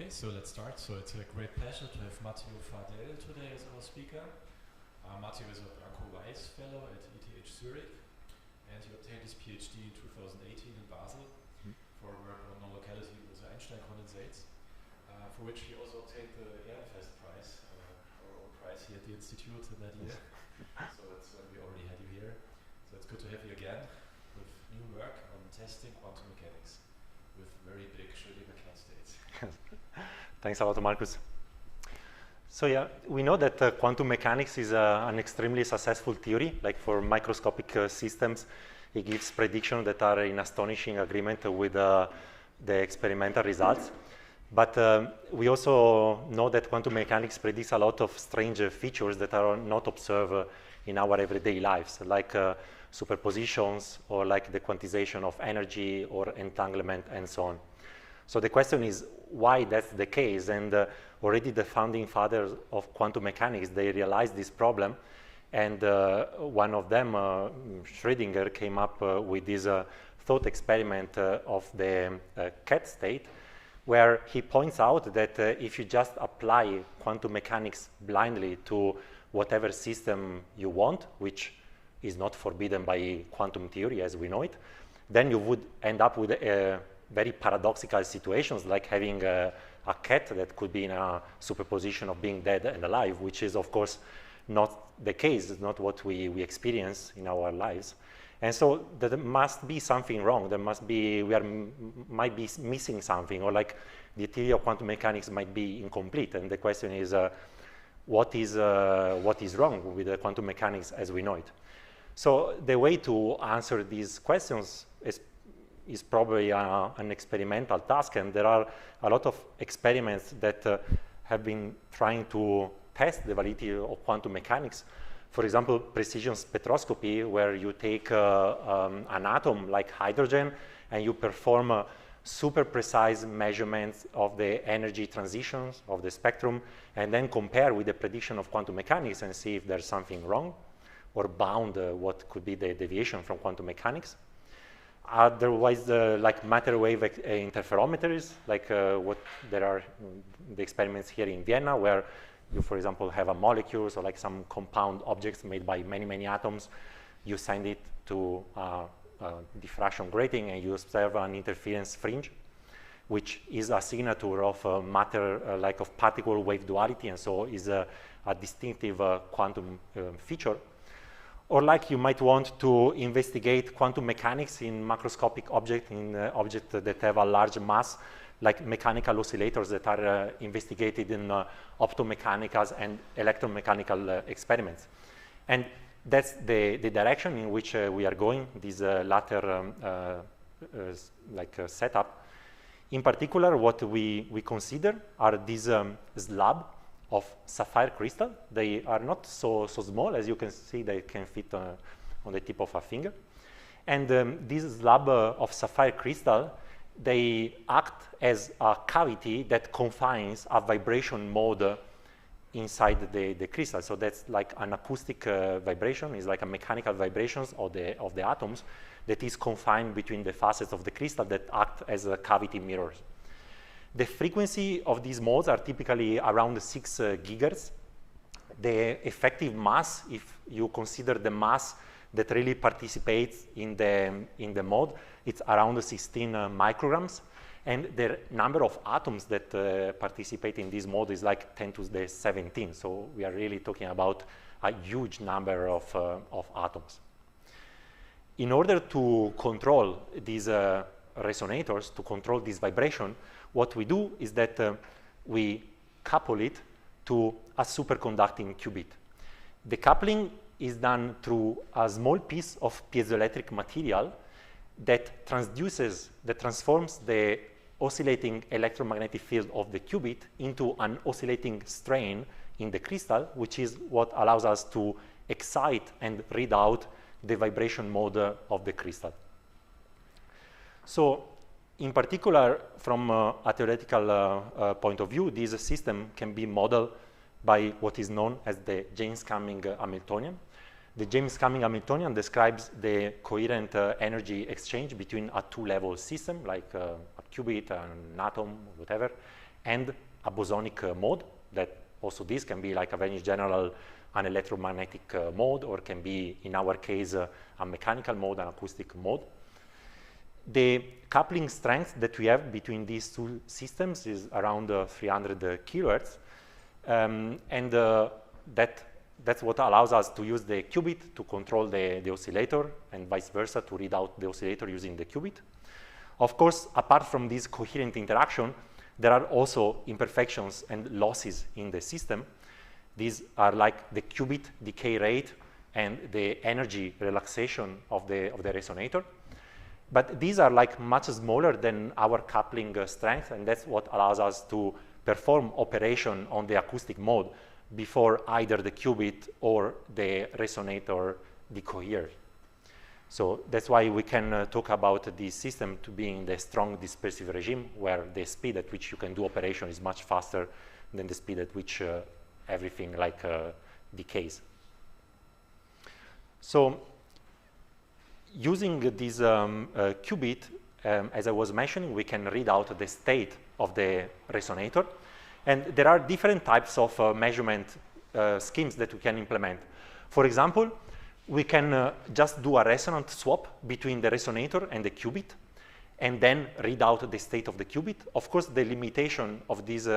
So let's start. So it's a great pleasure to have MATTEO FADEL today as our speaker. MATTEO is a Blanco-Weiss Fellow at ETH Zurich, and he obtained his PhD in 2018 in Basel for work on non-locality with the Einstein condensates, for which he also obtained the Ehrenfest Prize, our own prize here at the Institute that year. So that's when we already had you here. So it's good to have you again with new work on testing quantum mechanics with very big Schrödinger cat states. Thanks a lot, Marcus. So yeah, we know that quantum mechanics is an extremely successful theory. Like for microscopic systems, it gives predictions that are in astonishing agreement with the experimental results. But we also know that quantum mechanics predicts a lot of strange features that are not observed in our everyday lives, like superpositions or like the quantization of energy or entanglement and so on. So the question is why that's the case, and already the founding fathers of quantum mechanics, they realized this problem, and one of them, Schrödinger, came up with this thought experiment of the cat state, where he points out that if you just apply quantum mechanics blindly to whatever system you want, which is not forbidden by quantum theory as we know it, then you would end up with very paradoxical situations, like having a cat that could be in a superposition of being dead and alive, which is of course not the case. It's not what we experience in our lives. And so there must be something wrong. There must be, might be missing something, or like the theory of quantum mechanics might be incomplete. And the question is, what is wrong with the quantum mechanics as we know it? So the way to answer these questions is probably an experimental task, and there are a lot of experiments that have been trying to test the validity of quantum mechanics. For example, precision spectroscopy, where you take an atom like hydrogen and you perform super precise measurements of the energy transitions of the spectrum, and then compare with the prediction of quantum mechanics and see if there's something wrong or bound what could be the deviation from quantum mechanics. Otherwise, like matter wave interferometers, like what there are the experiments here in Vienna, where you, for example, have a molecule, so like some compound objects made by many, many atoms. You send it to a diffraction grating, and you observe an interference fringe, which is a signature of matter, like of particle wave duality, and so is a distinctive quantum feature. Or like you might want to investigate quantum mechanics in macroscopic objects, in objects that have a large mass, like mechanical oscillators that are investigated in optomechanical and electromechanical experiments. And that's the direction in which we are going, this latter setup. In particular, what we consider are these slabs of sapphire crystal. They are not so small, as you can see. They can fit on the tip of a finger. And this slab of sapphire crystal, they act as a cavity that confines a vibration mode inside the crystal. So that's like an acoustic vibration. It's like a mechanical vibrations of the atoms that is confined between the facets of the crystal that act as cavity mirrors. The frequency of these modes are typically around 6 gigahertz. The effective mass, if you consider the mass that really participates in the mode, it's around 16 micrograms. And the number of atoms that participate in this mode is like 10 to the 17. So we are really talking about a huge number of atoms. In order to control these resonators, to control this vibration, what we do is that we couple it to a superconducting qubit. The coupling is done through a small piece of piezoelectric material that transforms the oscillating electromagnetic field of the qubit into an oscillating strain in the crystal, which is what allows us to excite and read out the vibration mode of the crystal. So in particular, from a theoretical point of view, this system can be modeled by what is known as the James-Cumming Hamiltonian. The James-Cumming Hamiltonian describes the coherent energy exchange between a two-level system, like a qubit, an atom, whatever, and a bosonic mode, that also this can be like a very general an electromagnetic mode, or can be, in our case, a mechanical mode, an acoustic mode. The coupling strength that we have between these two systems is around 300 kilohertz, and that's what allows us to use the qubit to control the oscillator, and vice versa, to read out the oscillator using the qubit. Of course, apart from this coherent interaction, there are also imperfections and losses in the system. These are like the qubit decay rate and the energy relaxation of the resonator. But these are like much smaller than our coupling strength, and that's what allows us to perform operation on the acoustic mode before either the qubit or the resonator decohere. So that's why we can talk about this system to being the strong dispersive regime, where the speed at which you can do operation is much faster than the speed at which everything like decays. So using this qubit, as I was mentioning, we can read out the state of the resonator. And there are different types of measurement schemes that we can implement. For example, we can just do a resonant swap between the resonator and the qubit, and then read out the state of the qubit. Of course, the limitation of this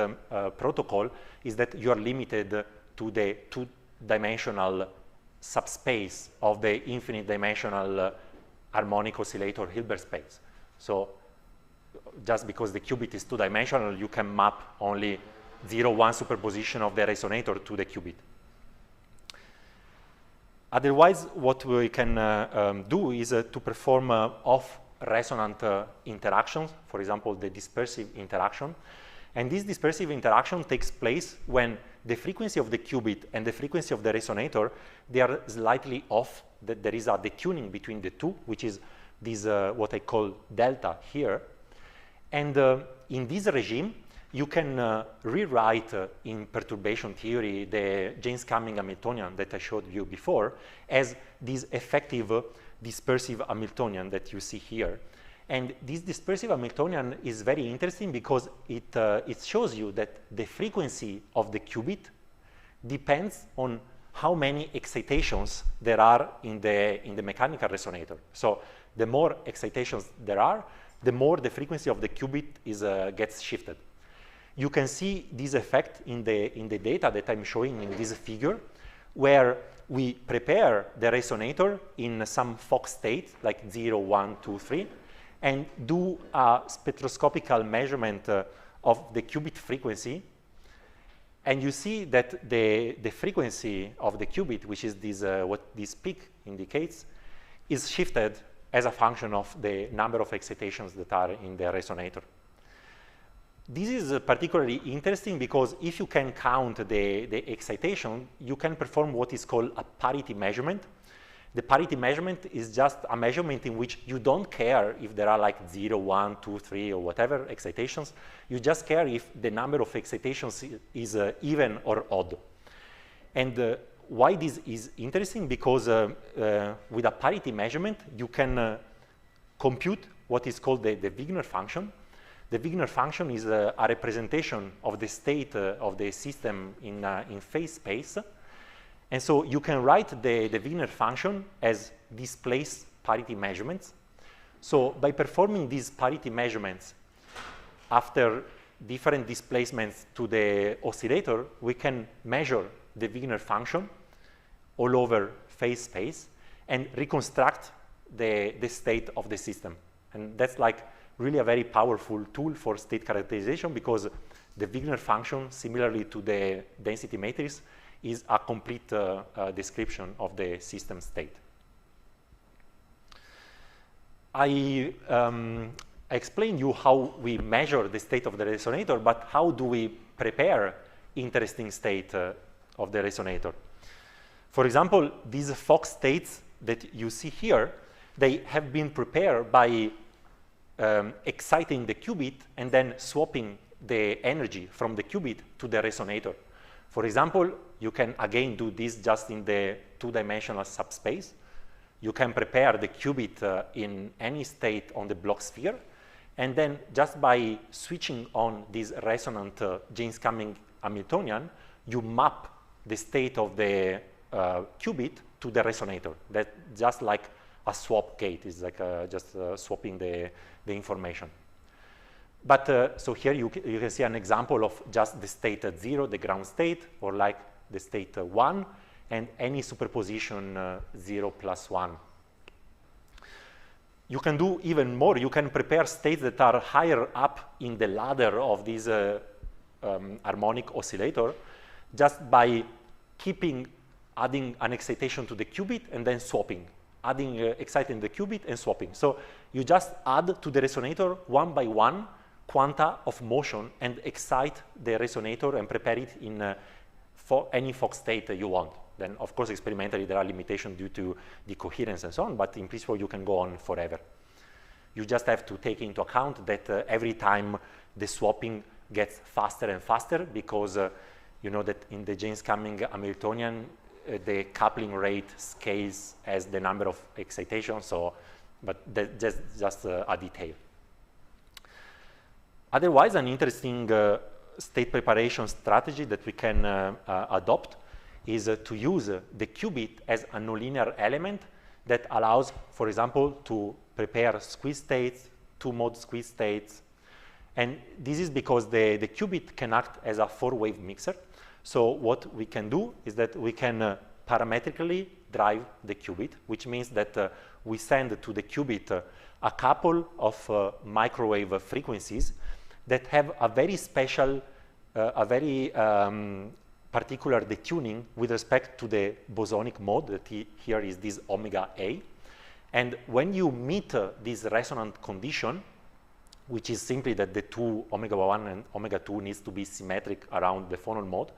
protocol is that you are limited to the two-dimensional subspace of the infinite-dimensional harmonic oscillator Hilbert space. So just because the qubit is two-dimensional, you can map only 0-1 superposition of the resonator to the qubit. Otherwise, what we can do is to perform off-resonant interactions, for example, the dispersive interaction. And this dispersive interaction takes place when the frequency of the qubit and the frequency of the resonator, they are slightly off. That there is a detuning between the two, which is this what I call delta here. And in this regime, you can rewrite in perturbation theory the James-Cumming Hamiltonian that I showed you before as this effective dispersive Hamiltonian that you see here. And this dispersive Hamiltonian is very interesting because it shows you that the frequency of the qubit depends on how many excitations there are in the mechanical resonator. So the more excitations there are, the more the frequency of the qubit gets shifted. You can see this effect in the data that I'm showing in this figure, where we prepare the resonator in some Fock state, like 0, 1, 2, 3, and do a spectroscopical measurement of the qubit frequency. And you see that the frequency of the qubit, which is this, what this peak indicates, is shifted as a function of the number of excitations that are in the resonator. This is particularly interesting because if you can count the excitation, you can perform what is called a parity measurement. The parity measurement is just a measurement in which you don't care if there are like 0, 1, 2, 3, or whatever excitations. You just care if the number of excitations is even or odd. And why this is interesting? Because with a parity measurement, you can compute what is called the Wigner function. The Wigner function is a representation of the state of the system in phase space. And so you can write the Wigner function as displaced parity measurements. So by performing these parity measurements after different displacements to the oscillator, we can measure the Wigner function all over phase space and reconstruct the state of the system. And that's like really a very powerful tool for state characterization because the Wigner function, similarly to the density matrix, is a complete description of the system state. I explained you how we measure the state of the resonator, but how do we prepare interesting state of the resonator? For example, these Fock states that you see here, they have been prepared by exciting the qubit and then swapping the energy from the qubit to the resonator. For example, you can again do this just in the two-dimensional subspace. You can prepare the qubit in any state on the Bloch sphere, And then just by switching on this resonant James-Cumming Hamiltonian, you map the state of the qubit to the resonator. That's just like a swap gate. It's like just swapping the information. But so here you can see an example of just the state at 0, the ground state, or like the state 1, and any superposition 0 plus 1. You can do even more. You can prepare states that are higher up in the ladder of this harmonic oscillator just by adding an excitation to the qubit and then swapping, adding exciting the qubit and swapping. So you just add to the resonator one by one quanta of motion and excite the resonator and prepare it in for any Fock state you want. Then, of course, experimentally, there are limitations due to decoherence and so on, but in principle, you can go on forever. You just have to take into account that every time the swapping gets faster and faster because you know that in the James-Cumming Hamiltonian, the coupling rate scales as the number of excitations, so, but that's just a detail. Otherwise, an interesting state preparation strategy that we can adopt is to use the qubit as a nonlinear element that allows, for example, to prepare squeeze states, two-mode squeeze states. And this is because the qubit can act as a four-wave mixer. So what we can do is that we can parametrically drive the qubit, which means that we send to the qubit a couple of microwave frequencies that have a very special, a very particular detuning with respect to the bosonic mode that here is this omega A. And when you meet this resonant condition, which is simply that the two omega 1 and omega 2 needs to be symmetric around the phonon mode,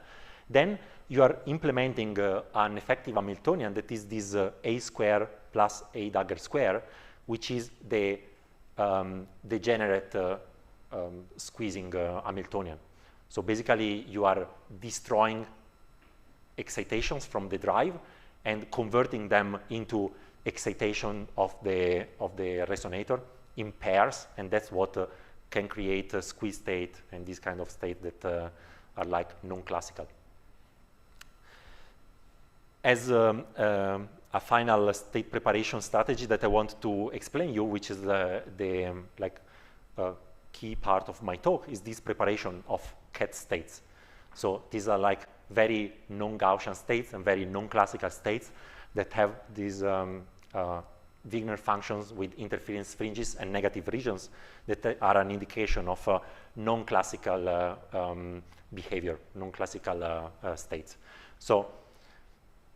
then you are implementing an effective Hamiltonian that is this A square plus A dagger square, which is the degenerate squeezing Hamiltonian. So basically, you are destroying excitations from the drive and converting them into excitation of the resonator in pairs, and that's what can create a squeeze state and this kind of state that are like non-classical. As a final state preparation strategy that I want to explain you, which is the key part of my talk, is this preparation of cat states. So these are like very non-Gaussian states and very non-classical states that have these Wigner functions with interference fringes and negative regions that are an indication of non-classical behavior, non-classical states. So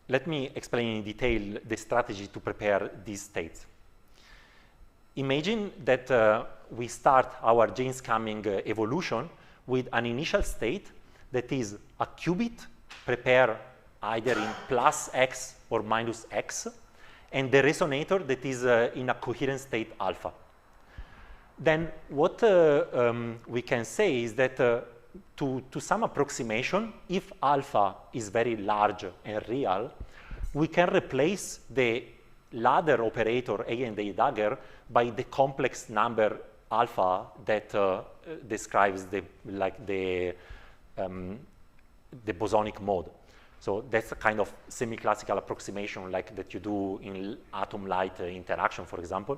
let me explain in detail the strategy to prepare these states. Imagine that we start our James-Cumming evolution with an initial state that is a qubit prepared either in plus x or minus x, and the resonator that is in a coherent state alpha. Then what we can say is that to some approximation, if alpha is very large and real, we can replace the ladder operator A and A dagger by the complex number alpha that describes the bosonic mode. So that's a kind of semi-classical approximation like that you do in atom-light interaction, for example.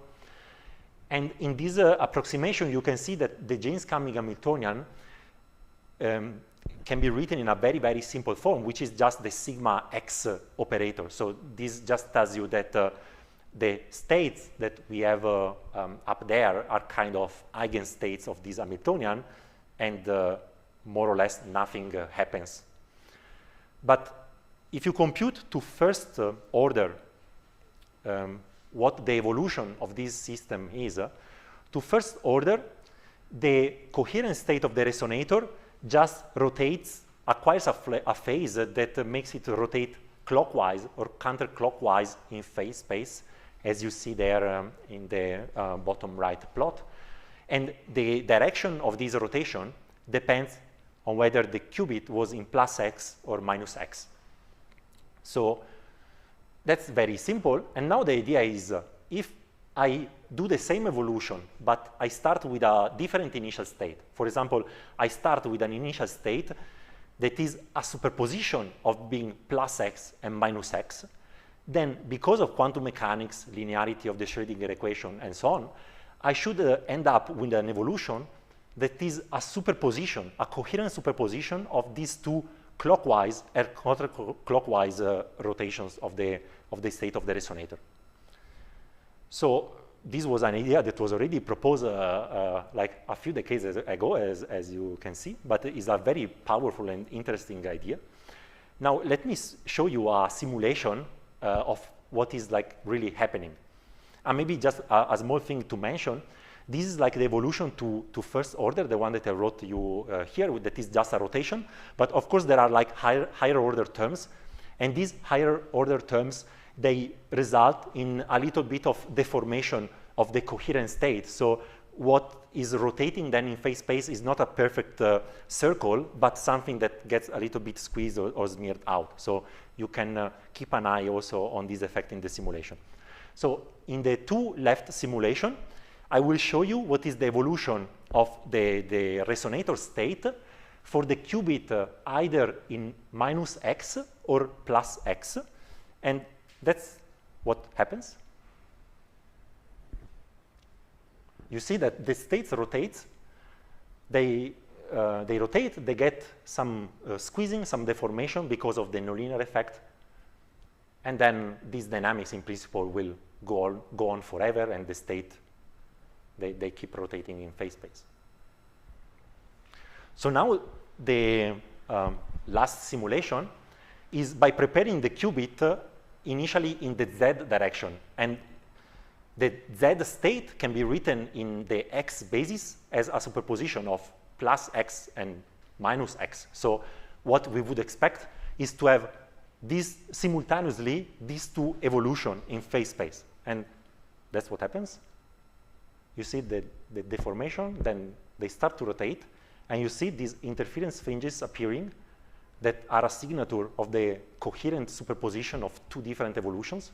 And in this approximation, you can see that the James-Cumming Hamiltonian can be written in a very, very simple form, which is just the sigma x operator. So this just tells you that the states that we have up there are kind of eigenstates of this Hamiltonian, and more or less nothing happens. But if you compute to first order what the evolution of this system is, to first order, the coherent state of the resonator just rotates, acquires a phase that makes it rotate clockwise or counterclockwise in phase space, as you see there in the bottom right plot. And the direction of this rotation depends on whether the qubit was in plus x or minus x. So that's very simple. And now the idea is if I do the same evolution, but I start with a different initial state. For example, I start with an initial state that is a superposition of being plus x and minus x. Then, because of quantum mechanics, linearity of the Schrödinger equation, and so on, I should end up with an evolution that is a superposition, a coherent superposition of these two clockwise and counterclockwise rotations of the state of the resonator. So this was an idea that was already proposed like a few decades ago, as you can see, but it's a very powerful and interesting idea. Now, let me show you a simulation of what is like really happening. And maybe just a small thing to mention, this is like the evolution to first order, the one that I wrote you here, that is just a rotation. But of course, there are like higher order terms. And these higher order terms, they result in a little bit of deformation of the coherent state. So what is rotating then in phase space is not a perfect circle, but something that gets a little bit squeezed or smeared out. So you can keep an eye also on this effect in the simulation. So in the two left simulation, I will show you what is the evolution of the resonator state for the qubit either in minus x or plus x. And that's what happens. You see that the states rotate. They rotate, they get some squeezing, some deformation because of the nonlinear effect. And then these dynamics in principle will go on forever, and the state, they keep rotating in phase space. So now the last simulation is by preparing the qubit initially in the z direction. And the z state can be written in the x basis as a superposition of plus x and minus x. So what we would expect is to have these simultaneously, these two evolution in phase space. And that's what happens. You see the deformation, then they start to rotate, and you see these interference fringes appearing that are a signature of the coherent superposition of two different evolutions.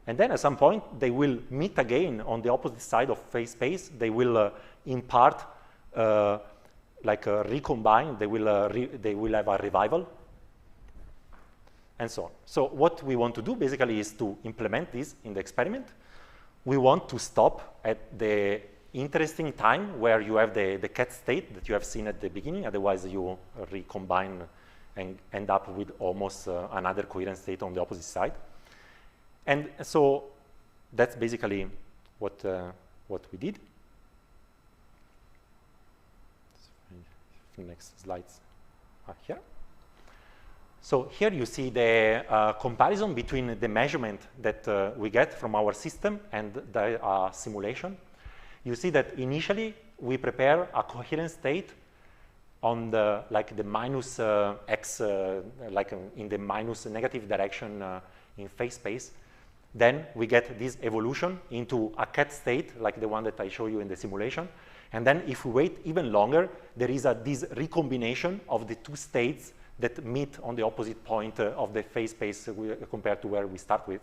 And then at some point, they will meet again on the opposite side of phase space. They will impart, recombine. They will have a revival, and so on. So what we want to do basically is to implement this in the experiment. We want to stop at the interesting time where you have the cat state that you have seen at the beginning. Otherwise, you recombine and end up with almost another coherent state on the opposite side. And so that's basically what we did. The next slides are here. So here you see the comparison between the measurement that we get from our system and the simulation. You see that initially we prepare a coherent state on the minus x, in the minus negative direction in phase space. Then we get this evolution into a cat state, like the one that I show you in the simulation. And then if we wait even longer, there is this recombination of the two states that meet on the opposite point of the phase space compared to where we start with.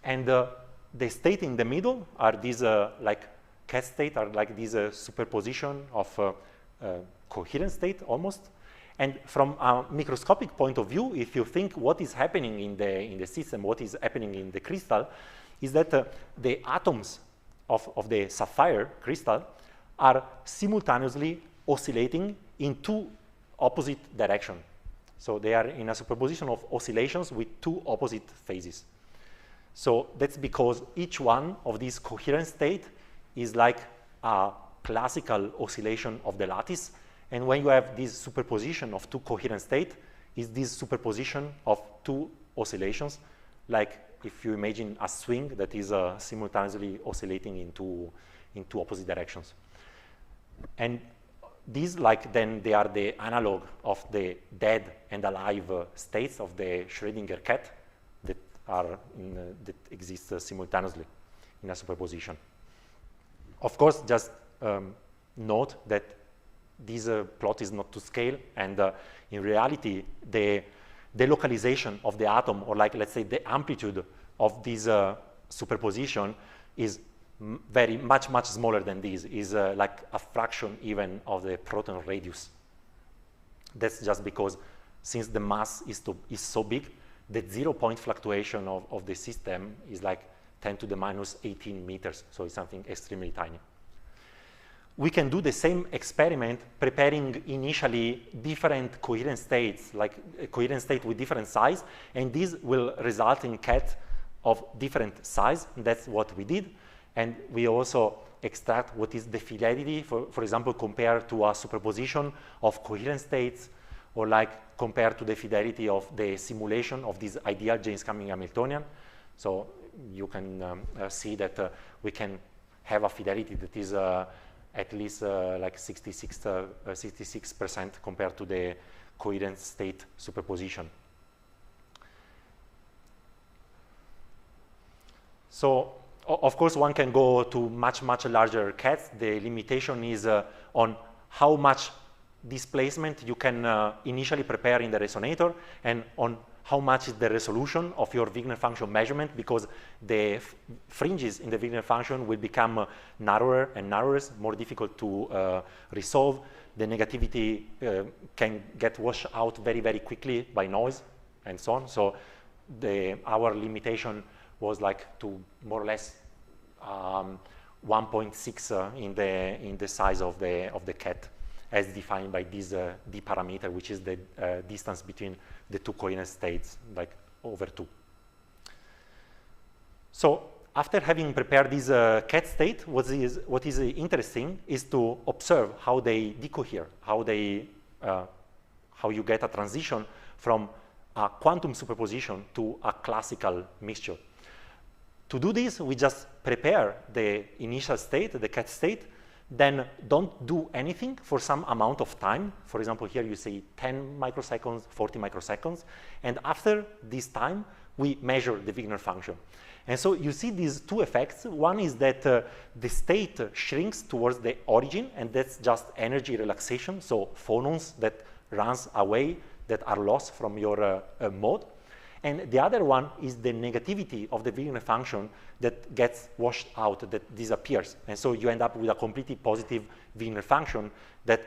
And the state in the middle are these cat state, are like this superposition of coherent state almost. And from a microscopic point of view, if you think what is happening in the system, what is happening in the crystal, is that the atoms of the sapphire crystal are simultaneously oscillating in two opposite directions. So they are in a superposition of oscillations with two opposite phases. So that's because each one of these coherent states is like a classical oscillation of the lattice. And when you have this superposition of two coherent states, is this superposition of two oscillations, like if you imagine a swing that is simultaneously oscillating in two opposite directions. And these, then, they are the analog of the dead and alive states of the Schrödinger cat that are that exist simultaneously in a superposition. Of course, just note that this plot is not to scale, and in reality, the localization of the atom, or let's say the amplitude of this superposition, is much smaller than this, is like a fraction even of the proton radius. That's just because since the mass is so big, the 0-point fluctuation of the system is like 10 to the minus 18 meters, so it's something extremely tiny. We can do the same experiment preparing initially different coherent states, like a coherent state with different size, and this will result in cat of different size. That's what we did. And we also extract what is the fidelity, for example, compared to a superposition of coherent states, or like compared to the fidelity of the simulation of this ideal James-Cumming Hamiltonian. So you can see that we can have a fidelity that is at least like 66% compared to the coherent state superposition. So, of course, one can go to much larger cats. The limitation is on how much displacement you can initially prepare in the resonator, and on how much is the resolution of your Wigner function measurement, because the fringes in the Wigner function will become narrower and narrower, more difficult to resolve. The negativity can get washed out very quickly by noise and so on. So our limitation was like to more or less 1.6 in the size of the cat, as defined by this d parameter, which is the distance between the two coherent states, like over 2. So after having prepared this cat state, what is interesting is to observe how they decohere, how you get a transition from a quantum superposition to a classical mixture. To do this, we just prepare the initial state, the cat state, then don't do anything for some amount of time. For example, here you see 10 microseconds, 40 microseconds, and after this time, we measure the Wigner function. And so you see these two effects. One is that the state shrinks towards the origin, and that's just energy relaxation, so phonons that runs away, that are lost from your mode. And the other one is the negativity of the Wigner function that gets washed out, that disappears. And so you end up with a completely positive Wigner function that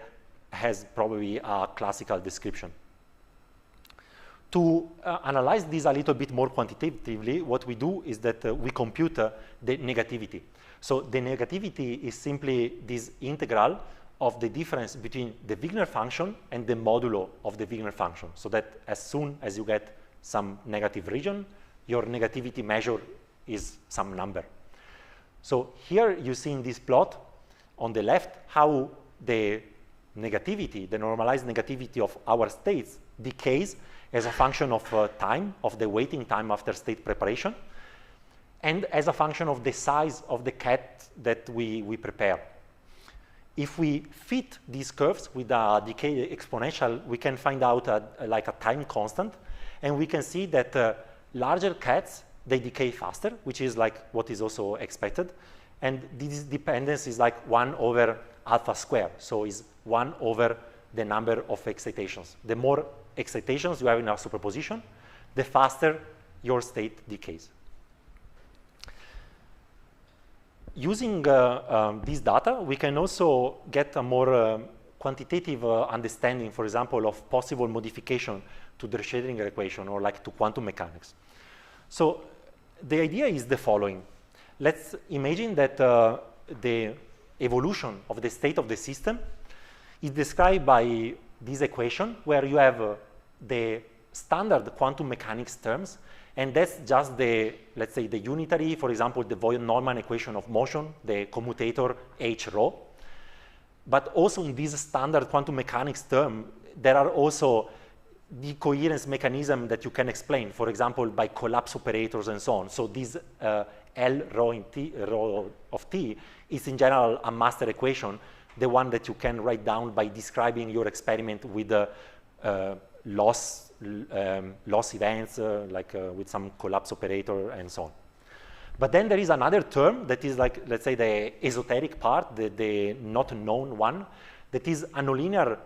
has probably a classical description. To analyze this a little bit more quantitatively, what we do is that we compute the negativity. So the negativity is simply this integral of the difference between the Wigner function and the modulo of the Wigner function, so that as soon as you get some negative region, your negativity measure is some number. So here you see in this plot on the left how the negativity, the normalized negativity of our states decays as a function of time, of the waiting time after state preparation, and as a function of the size of the cat that we prepare. If we fit these curves with a decay exponential, we can find out like a time constant, and we can see that larger cats, they decay faster, which is like what is also expected. And this dependence is like 1 over alpha squared. So it's 1 over the number of excitations. The more excitations you have in a superposition, the faster your state decays. Using this data, we can also get a more quantitative understanding, for example, of possible modification to the Schrödinger equation, or like to quantum mechanics. So the idea is the following. Let's imagine that the evolution of the state of the system is described by this equation, where you have the standard quantum mechanics terms, and that's just the, let's say, the unitary, for example, the Voigt-Neumann equation of motion, the commutator H rho. But also in this standard quantum mechanics term, there are also the coherence mechanism that you can explain, for example, by collapse operators and so on. So this L rho of t is in general a master equation, the one that you can write down by describing your experiment with loss events, like with some collapse operator and so on. But then there is another term that is like, let's say, the esoteric part, the not known one, that is a nonlinear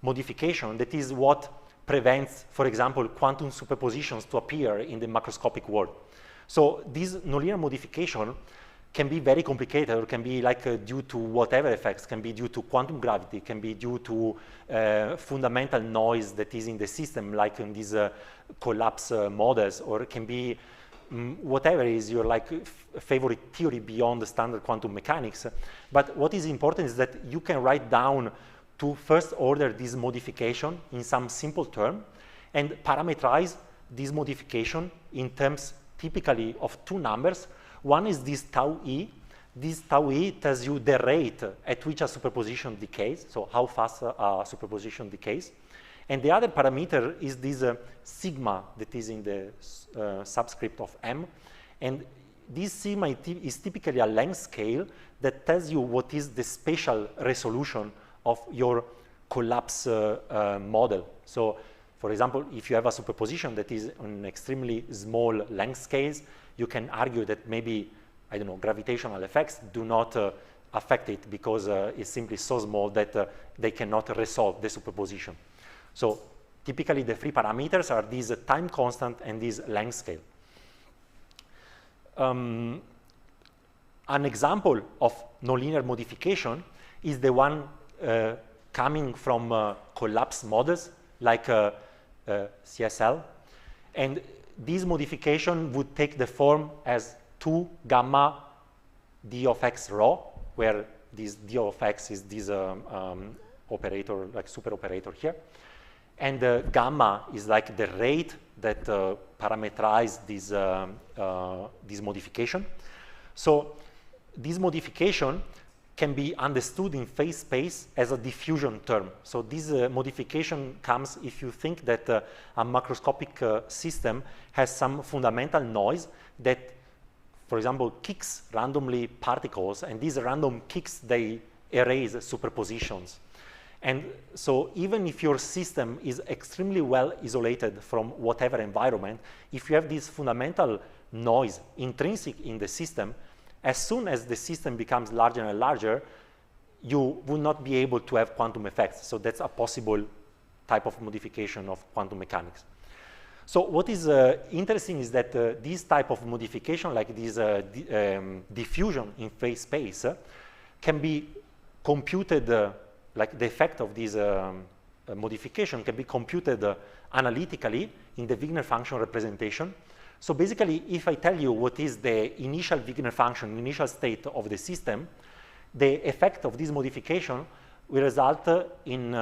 modification. That is what prevents, for example, quantum superpositions to appear in the macroscopic world. So this nonlinear modification can be very complicated, or can be like due to whatever effects, can be due to quantum gravity, can be due to fundamental noise that is in the system, like in these collapse models, or it can be whatever is your like favorite theory beyond the standard quantum mechanics. But what is important is that you can write down to first order this modification in some simple term and parameterize this modification in terms typically of two numbers. One is this tau e. This tau e tells you the rate at which a superposition decays, so how fast a superposition decays. And the other parameter is this sigma that is in the subscript of M. And this sigma is typically a length scale that tells you what is the spatial resolution of your collapse model. So, for example, if you have a superposition that is on extremely small length scales, you can argue that maybe, I don't know, gravitational effects do not affect it because it's simply so small that they cannot resolve the superposition. So typically the three parameters are this time constant and this length scale. An example of nonlinear modification is the one coming from collapse models like CSL. And this modification would take the form as 2 gamma d of x rho, where this d of x is this operator, like super operator here. And gamma is like the rate that parameterizes this modification. So this modification can be understood in phase space as a diffusion term. So this modification comes if you think that a macroscopic system has some fundamental noise that, for example, kicks randomly particles, and these random kicks, they erase superpositions. And so even if your system is extremely well isolated from whatever environment, if you have this fundamental noise intrinsic in the system, as soon as the system becomes larger and larger, you will not be able to have quantum effects. So that's a possible type of modification of quantum mechanics. So what is interesting is that this type of modification, like this diffusion in phase space, can be computed, like the effect of this modification can be computed analytically in the Wigner function representation. So basically, if I tell you what is the initial Wigner function, initial state of the system, the effect of this modification will result in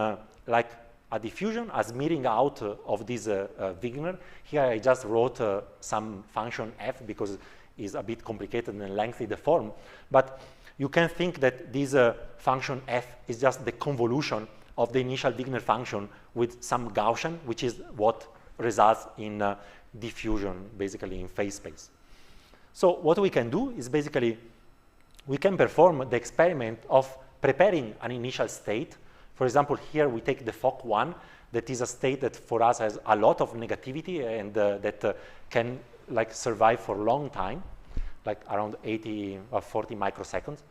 like a diffusion, a smearing out of this Wigner. Here I just wrote some function f because it's a bit complicated and lengthy the form. But you can think that this function f is just the convolution of the initial Wigner function with some Gaussian, which is what results in diffusion, basically in phase space. So what we can do is basically we can perform the experiment of preparing an initial state. For example, here we take the Fock 1, that is a state that for us has a lot of negativity and that can like survive for a long time, like around 80 or 40 microseconds.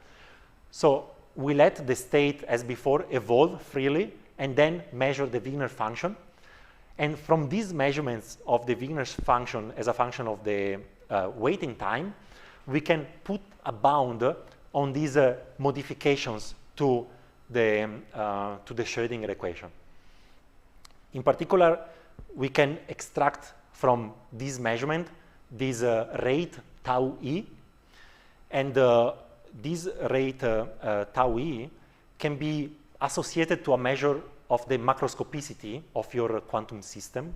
So we let the state as before evolve freely and then measure the Wigner function. And from these measurements of the Wigner function as a function of the waiting time, we can put a bound on these modifications to the Schrödinger equation. In particular, we can extract from this measurement this rate tau e, and this rate tau e can be associated to a measure of the macroscopicity of your quantum system.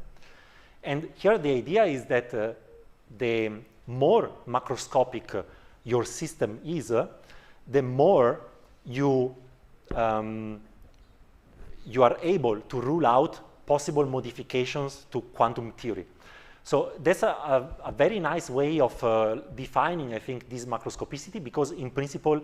And here the idea is that the more macroscopic your system is, the more you are able to rule out possible modifications to quantum theory. So that's a very nice way of defining, I think, this macroscopicity, because in principle,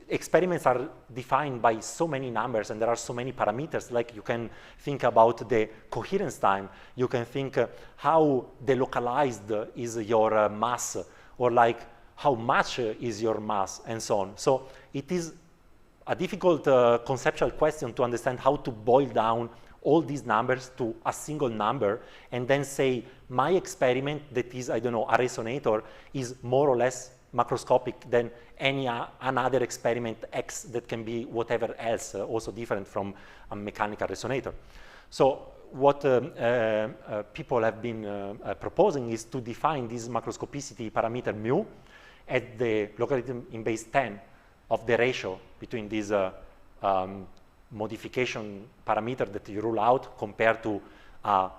experiments are defined by so many numbers and there are so many parameters. Like you can think about the coherence time, you can think how delocalized is your mass, or like how much is your mass, and so on. So it is a difficult conceptual question to understand how to boil down all these numbers to a single number and then say my experiment that is, I don't know, a resonator is more or less macroscopic than any another experiment X that can be whatever else, also different from a mechanical resonator. So what people have been proposing is to define this macroscopicity parameter mu at the logarithm in base 10 of the ratio between this modification parameter that you rule out compared to a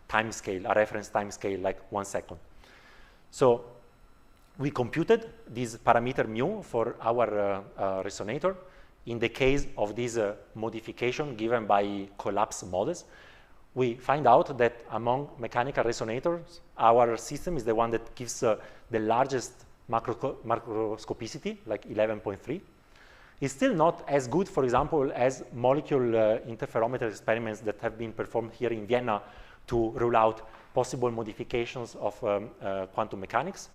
time scale, a reference time scale like 1 second. So we computed this parameter mu for our resonator in the case of this modification given by collapse models. We find out that among mechanical resonators, our system is the one that gives the largest macroscopicity, like 11.3. It's still not as good, for example, as molecule interferometer experiments that have been performed here in Vienna to rule out possible modifications of quantum mechanics.